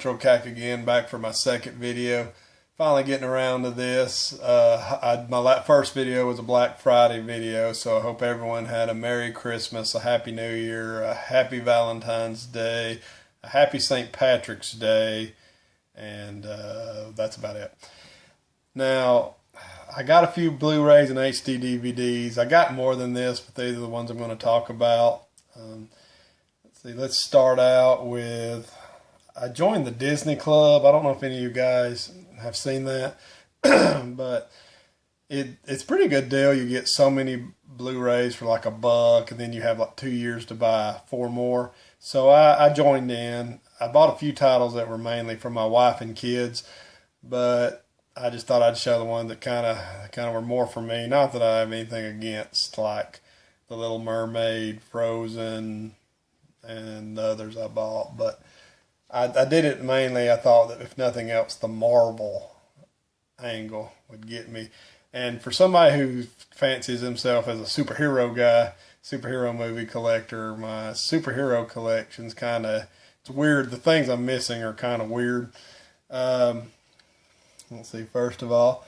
Retro Cack again, back for my second video. Finally getting around to this. My first video was a Black Friday video, so I hope everyone had a Merry Christmas, a Happy New Year, a Happy Valentine's Day, a Happy St. Patrick's Day, and that's about it. Now, I got a few Blu-rays and HD DVDs. I got more than this, but these are the ones I'm going to talk about. Let's start out with, I joined the Disney Club. I don't know if any of you guys have seen that, but it's a pretty good deal. You get so many Blu-rays for like $1, and then you have like 2 years to buy 4 more. So I joined in. I bought a few titles that were mainly for my wife and kids, but I just thought I'd show the ones that kind of were more for me. Not that I have anything against like The Little Mermaid, Frozen, and the others I bought, but I did it mainly, I thought that if nothing else, the Marvel angle would get me. And for somebody who fancies himself as a superhero guy, superhero movie collector, my superhero collection's it's weird. The things I'm missing are kind of weird. Let's see, first of all,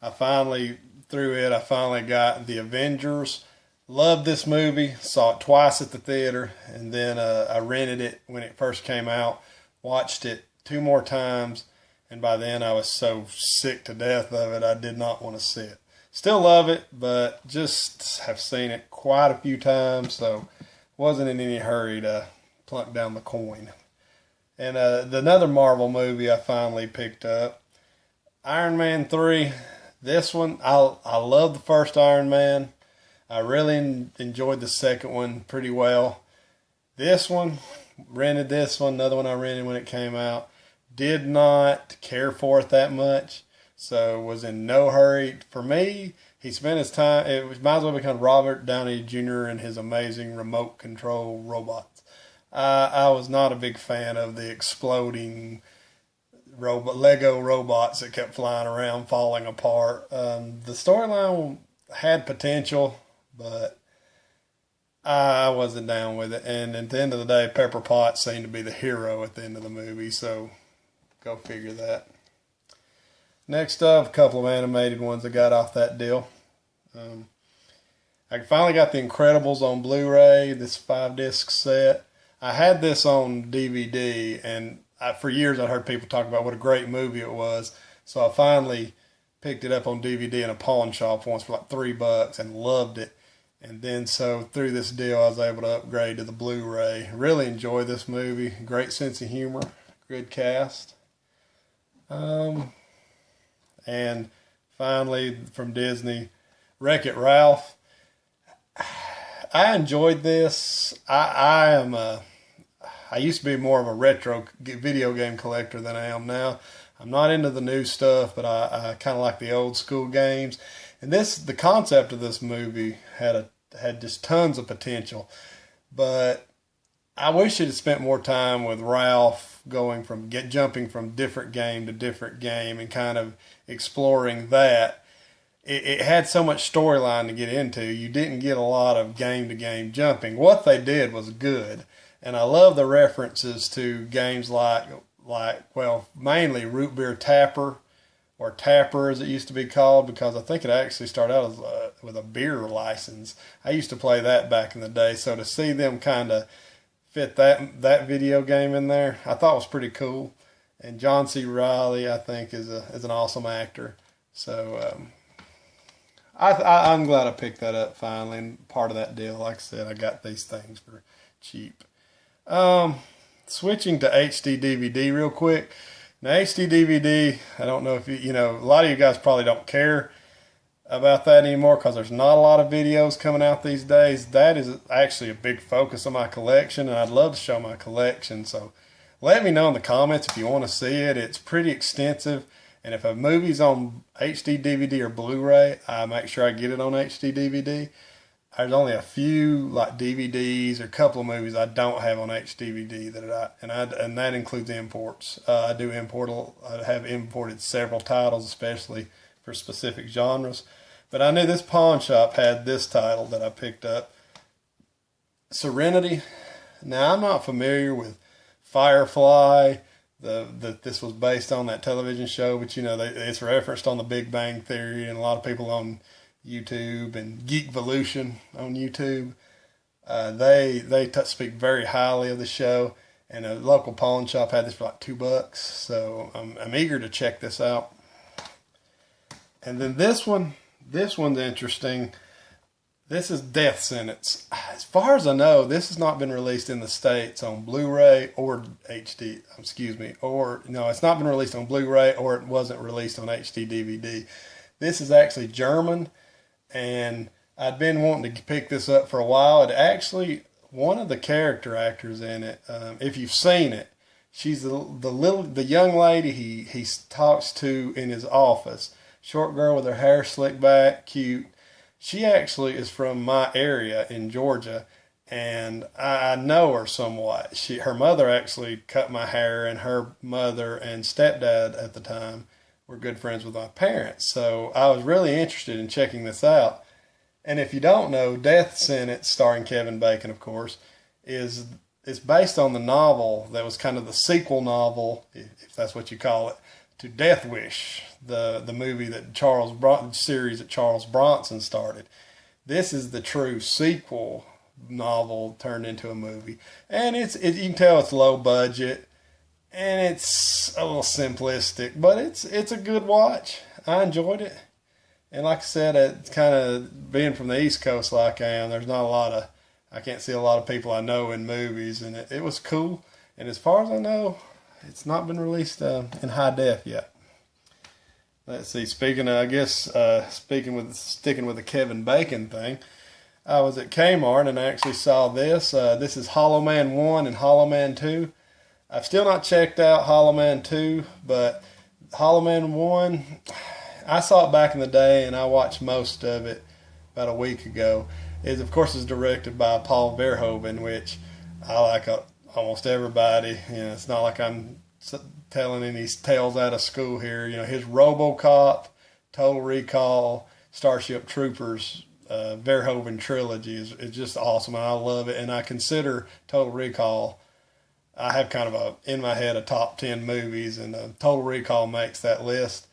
I finally got The Avengers. Loved this movie, saw it twice at the theater, and then I rented it when it first came out, watched it 2 more times, and by then I was so sick to death of it, I did not want to see it. Still love it, but just have seen it quite a few times, so wasn't in any hurry to plunk down the coin. And another Marvel movie I finally picked up, Iron Man 3. This one, I love the first Iron Man. I really enjoyed the second one pretty well. This one, rented this one, another one I rented when it came out. Did not care for it that much, so was in no hurry. For me, he spent his time, it might as well become Robert Downey Jr. and his amazing remote control robots. I was not a big fan of the exploding Lego robots that kept flying around, falling apart. The storyline had potential, but I wasn't down with it. And at the end of the day, Pepper Potts seemed to be the hero at the end of the movie, so go figure that. Next up, a couple of animated ones I got off that deal. I finally got The Incredibles on Blu-ray, this 5-disc set. I had this on DVD, and for years I heard people talk about what a great movie it was, so I finally picked it up on DVD in a pawn shop once for like $3 and loved it. And then so through this deal I was able to upgrade to the Blu-ray. Really enjoy this movie. Great sense of humor. Good cast. And finally from Disney, Wreck-It Ralph. I enjoyed this. I used to be more of a retro video game collector than I am now. I'm not into the new stuff, but I kind of like the old school games. And the concept of this movie had just tons of potential. But I wish it had spent more time with Ralph jumping from different game to different game and kind of exploring that. It had so much storyline to get into. You didn't get a lot of game-to-game jumping. What they did was good. And I love the references to games mainly Root Beer Tapper, or Tapper as it used to be called, because I think it actually started out with a beer license. I used to play that back in the day, so to see them kind of fit that video game in there, I thought was pretty cool. And John C. Reilly, I think, is an awesome actor. So I'm glad I picked that up finally, and part of that deal, like I said, I got these things for cheap. Switching to HD DVD real quick. Now, HD DVD, I don't know if a lot of you guys probably don't care about that anymore because there's not a lot of videos coming out these days. That is actually a big focus of my collection, and I'd love to show my collection. So let me know in the comments if you want to see it. It's pretty extensive, and if a movie's on HD DVD or Blu-ray, I make sure I get it on HD DVD. There's only a few like DVDs or a couple of movies I don't have on HDVD and that includes imports. I have imported several titles, especially for specific genres. But I knew this pawn shop had this title that I picked up, Serenity. Now I'm not familiar with Firefly, that this was based on that television show, but it's referenced on the Big Bang Theory, and a lot of people on YouTube and Geekvolution on YouTube, they speak very highly of the show. And a local pawn shop had this for like $2, so I'm eager to check this out. And then this one's interesting. This is Death Sentence. As far as I know, this has not been released in the States on Blu-ray or HD. It's not been released on Blu-ray, or it wasn't released on HD DVD. This is actually German, and I'd been wanting to pick this up for a while. It actually, one of the character actors in it, if you've seen it, she's the young lady he talks to in his office. Short girl with her hair slicked back, cute. She actually is from my area in Georgia, and I know her somewhat. Her mother actually cut my hair, and her mother and stepdad at the time were good friends with my parents. So I was really interested in checking this out. And if you don't know, Death Sentence, starring Kevin Bacon, of course, is based on the novel that was kind of the sequel novel, if that's what you call it, to Death Wish, the movie that series that Charles Bronson started. This is the true sequel novel turned into a movie, and you can tell it's low budget, and it's a little simplistic, but it's a good watch. I enjoyed it. And like I said, it's kind of being from the East Coast like I am, I can't see a lot of people I know in movies, and it was cool. And as far as I know, it's not been released in high def yet. Let's see, sticking with the Kevin Bacon thing, I was at Kmart and I actually saw this. This is Hollow Man 1 and Hollow Man 2. I've still not checked out Hollow Man 2, but Hollow Man 1... I saw it back in the day, and I watched most of it about a week ago. Of course, is directed by Paul Verhoeven, which I like almost everybody. It's not like I'm telling any tales out of school here. His RoboCop, Total Recall, Starship Troopers, Verhoeven trilogy is just awesome, and I love it. And I consider Total Recall, I have kind of in my head a top 10 movies, and Total Recall makes that list.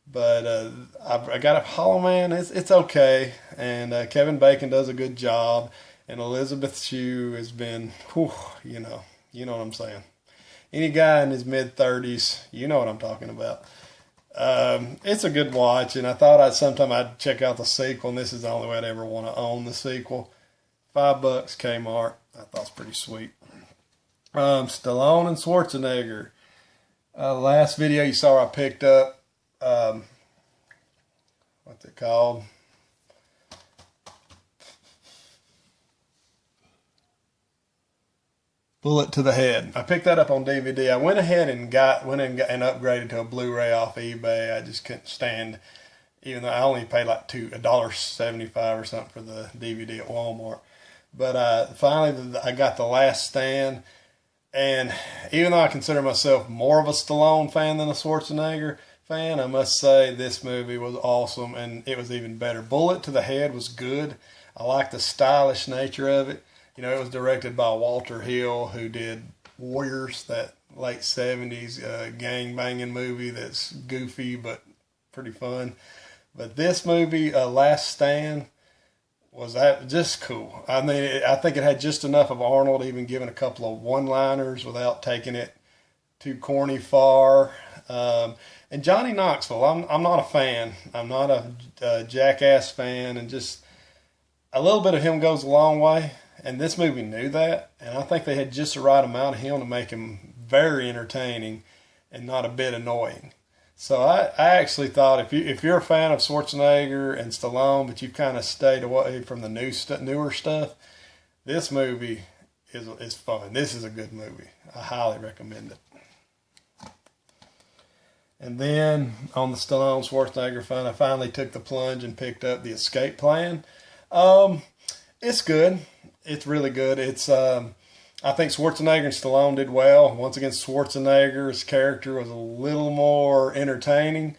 But I got a Hollow Man. It's okay, and Kevin Bacon does a good job, and Elizabeth Shue has been, you know what I'm saying. Any guy in his mid-30s, you know what I'm talking about. It's a good watch, and I thought sometime I'd check out the sequel, and this is the only way I'd ever want to own the sequel. $5 Kmart. I thought it's pretty sweet. Stallone and Schwarzenegger. Last video you saw I picked up. What's it called? Bullet to the Head. I picked that up on DVD. I went ahead and upgraded to a Blu-ray off eBay. I just couldn't stand, even though I only paid like $1.75 or something for the DVD at Walmart. But finally, I got The Last Stand, and even though I consider myself more of a Stallone fan than a Schwarzenegger fan, I must say this movie was awesome, and it was even better. Bullet to the Head was good. I like the stylish nature of it. It was directed by Walter Hill, who did Warriors, that late 70s gang-banging movie that's goofy but pretty fun. But this movie, Last Stand, was just cool. I mean, I think it had just enough of Arnold, even giving a couple of one-liners without taking it too corny far. And Johnny Knoxville, I'm not a fan. I'm not a Jackass fan, and just a little bit of him goes a long way. And this movie knew that, and I think they had just the right amount of him to make him very entertaining and not a bit annoying. So I actually thought if you're a fan of Schwarzenegger and Stallone, but you've kind of stayed away from the newer stuff, this movie is fun. This is a good movie. I highly recommend it. And then on the Stallone Schwarzenegger fun, I finally took the plunge and picked up The Escape Plan. It's good. It's really good. I think Schwarzenegger and Stallone did well. Once again, Schwarzenegger's character was a little more entertaining.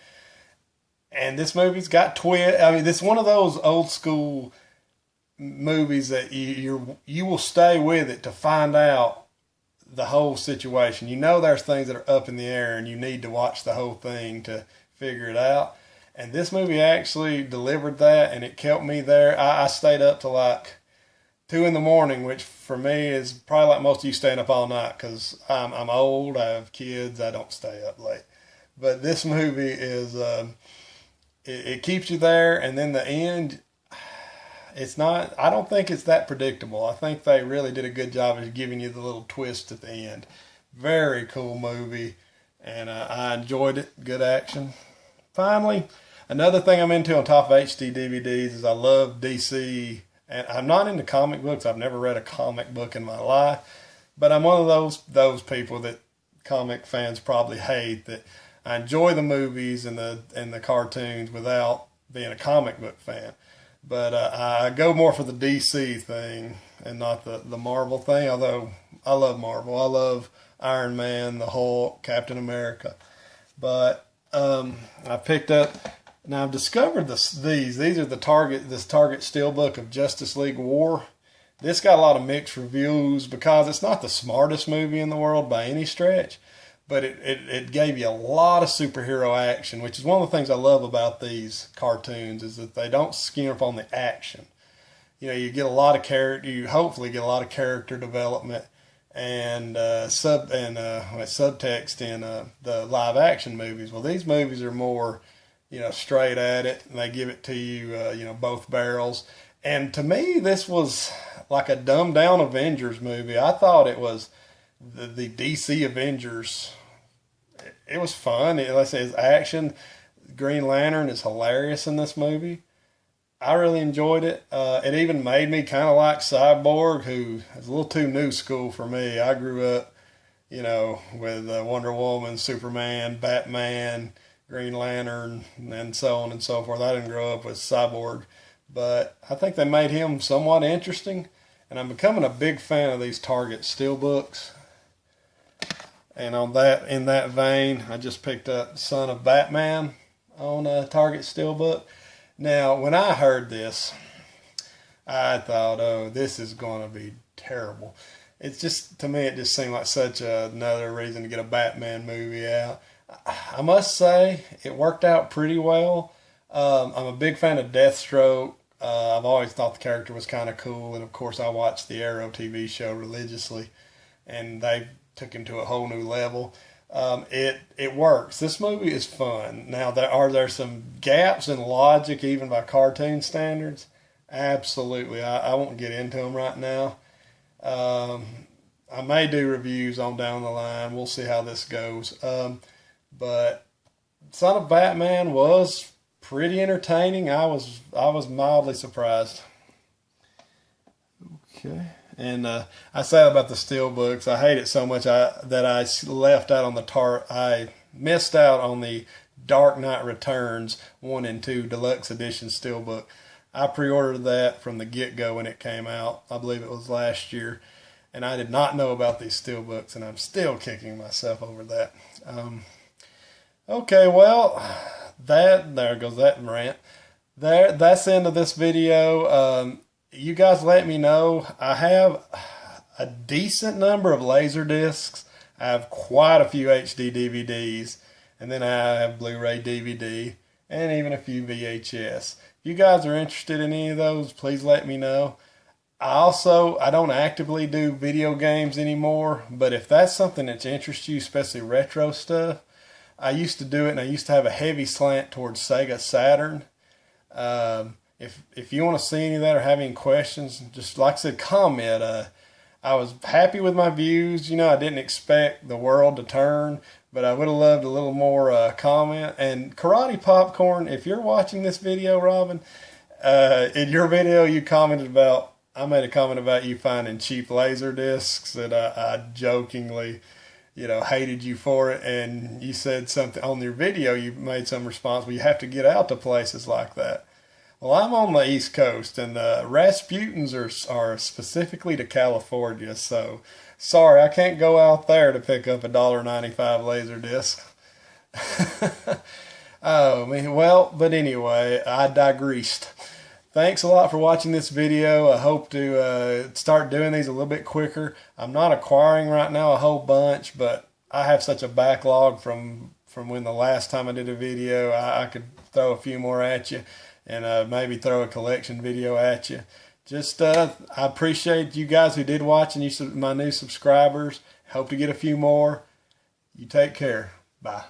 And this movie's got twist. I mean, this is one of those old school movies that you will stay with it to find out the whole situation. You know there's things that are up in the air and you need to watch the whole thing to figure it out. And this movie actually delivered that, and it kept me there. I stayed up to like 2 in the morning, which for me is probably like most of you staying up all night, because I'm old, I have kids, I don't stay up late. But this movie is, it keeps you there, and then the end, it's not, I don't think it's that predictable. I think they really did a good job of giving you the little twist at the end. Very cool movie, and I enjoyed it. Good action. Finally, another thing I'm into on top of HD DVDs is I love DC, and I'm not into comic books. I've never read a comic book in my life, but I'm one of those people that comic fans probably hate, that I enjoy the movies and the cartoons without being a comic book fan. But I go more for the DC thing and not the Marvel thing, although I love Marvel. I love Iron Man, the Hulk, Captain America. But I picked up, now I've discovered these are this Target Steelbook of Justice League War. This got a lot of mixed reviews because it's not the smartest movie in the world by any stretch, but it gave you a lot of superhero action, which is one of the things I love about these cartoons, is that they don't skimp on the action. You know, you get a lot of you hopefully get a lot of character development and subtext in the live action movies. Well, these movies are more, you know, straight at it, and they give it to you, you know, both barrels. And to me, this was like a dumbed down Avengers movie. I thought it was the DC Avengers. It was fun. Let's say it's action. Green Lantern is hilarious in this movie. I really enjoyed it. It even made me kind of like Cyborg, who is a little too new school for me. I grew up, you know, with Wonder Woman, Superman, Batman, Green Lantern, and so on and so forth. I didn't grow up with Cyborg, but I think they made him somewhat interesting, and I'm becoming a big fan of these Target Steelbooks. And in that vein, I just picked up Son of Batman on a Target Steelbook. Now, when I heard this, I thought, oh, this is going to be terrible. It's just, to me, it just seemed like such another reason to get a Batman movie out. I must say, it worked out pretty well. I'm a big fan of Deathstroke. I've always thought the character was kind of cool, and of course I watched the Arrow TV show religiously, and they took him to a whole new level. It works. This movie is fun. Now, are there some gaps in logic, even by cartoon standards? Absolutely. I won't get into them right now. I may do reviews on down the line. We'll see how this goes. But Son of Batman was pretty entertaining. I was mildly surprised. Okay. And I say about the Steelbooks, I hate it so much that I left out on I missed out on the Dark Knight Returns 1 and 2 Deluxe Edition Steelbook. I pre-ordered that from the get-go when it came out. I believe it was last year. And I did not know about these Steelbooks, and I'm still kicking myself over that. Okay, well, there goes that rant. That's the end of this video. You guys let me know. I have a decent number of laser discs. I have quite a few HD DVDs, and then I have Blu-ray DVD, and even a few VHS. If you guys are interested in any of those, please let me know. I don't actively do video games anymore, but if that's something that interests you, especially retro stuff, I used to do it, and I used to have a heavy slant towards Sega Saturn. If you want to see any of that or have any questions, just like I said, comment. I was happy with my views. You know, I didn't expect the world to turn, but I would have loved a little more comment. And Karate Popcorn, if you're watching this video, Robin, in your video you commented about, I made a comment about you finding cheap laser discs, that I jokingly, you know, hated you for it, and you said something on your video, you made some response, well, you have to get out to places like that. Well, I'm on the East Coast, and Rasputins are specifically to California, so sorry, I can't go out there to pick up a $1.95 laser disc. Oh, man, well, but anyway, I digressed. thanks a lot for watching this video. I hope to start doing these a little bit quicker. I'm not acquiring right now a whole bunch, but I have such a backlog from when the last time I did a video. I could throw a few more at you, and maybe throw a collection video at you. Just I appreciate you guys who did watch, and you, my new subscribers. Hope to get a few more. You take care. Bye.